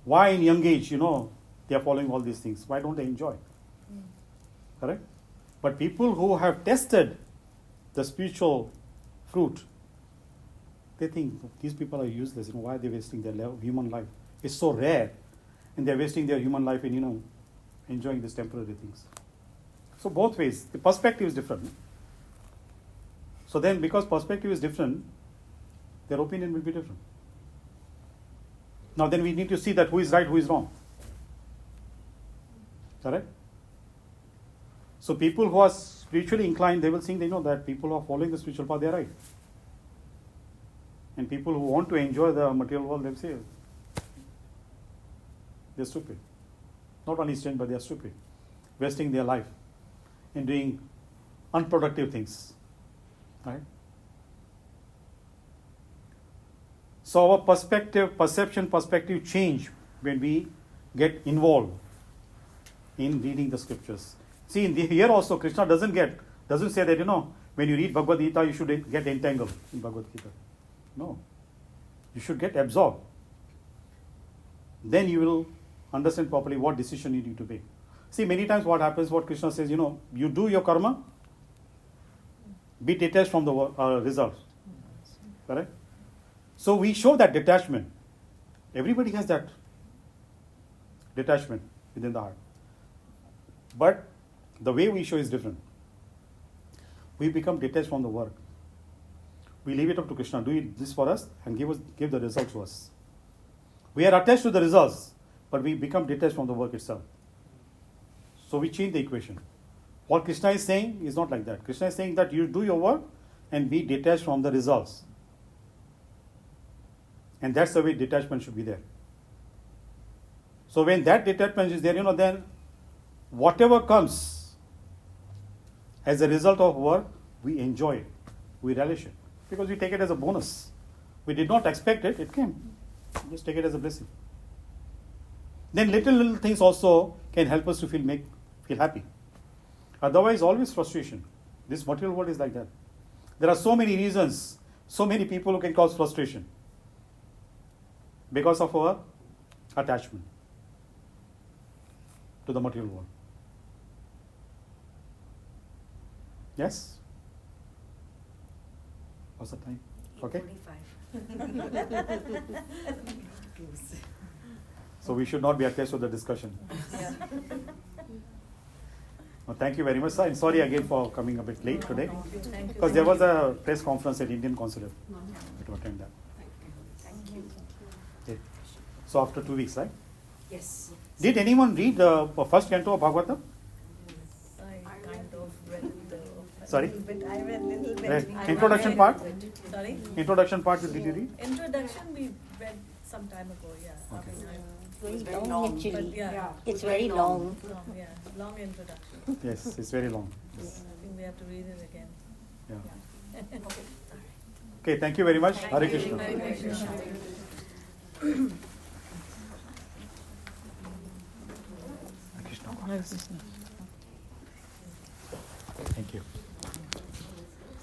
Why in young age, they are following all these things? Why don't they enjoy? Correct? But people who have tested the spiritual fruit, they think these people are useless. Why are they wasting their human life? It's so rare, and they are wasting their human life in enjoying these temporary things. So both ways, the perspective is different. So then, because perspective is different, their opinion will be different. Now then we need to see that who is right, who is wrong. Correct? So people who are spiritually inclined, they will think they know that people who are following the spiritual path, they are right. And people who want to enjoy the material world, they'll say, they're stupid. Not only strange, but they're stupid. Wasting their life in doing unproductive things. Right? So our perception change when we get involved in reading the scriptures. See, here also Krishna doesn't say that, when you read Bhagavad Gita, you should get entangled in Bhagavad Gita. No. You should get absorbed. Then you will understand properly what decision you need to make. See, many times what happens, what Krishna says, you do your karma, be detached from the results. Correct? So we show that detachment. Everybody has that detachment within the heart. But the way we show is different. We become detached from the work. We leave it up to Krishna. Do this for us and give the result to us. We are attached to the results, but we become detached from the work itself. So we change the equation. What Krishna is saying is not like that. Krishna is saying that you do your work and be detached from the results. And that's the way detachment should be there. So when that detachment is there, then whatever comes as a result of work, we enjoy it. We relish it. Because we take it as a bonus. We did not expect it, it came. Just take it as a blessing. Then little things also can help us to feel happy. Otherwise, always frustration. This material world is like that. There are so many reasons, so many people who can cause frustration because of our attachment to the material world. Yes? What's the time? Okay? 8:45. So we should not be attached to the discussion. Yeah. Well, thank you very much, sir. And sorry again for coming a bit late today. Thank you. Because there was a press conference at Indian Consulate to attend that. Thank you. Okay. So after 2 weeks, right? Yes. Did anyone read the first canto of Bhagavatam? I kind of read the Sorry? little bit. I read little bit. Right. Introduction part? Sorry? Introduction part, did you read? Introduction we read some time ago, yeah. Okay. It's very long actually. But yeah, It's very long. long introduction. Yes, it's very long. I think we have to read it again. Yeah. Okay. Okay, thank you very much. Thank Hare you. Krishna. Hare Krishna. Hare Krishna. Thank you.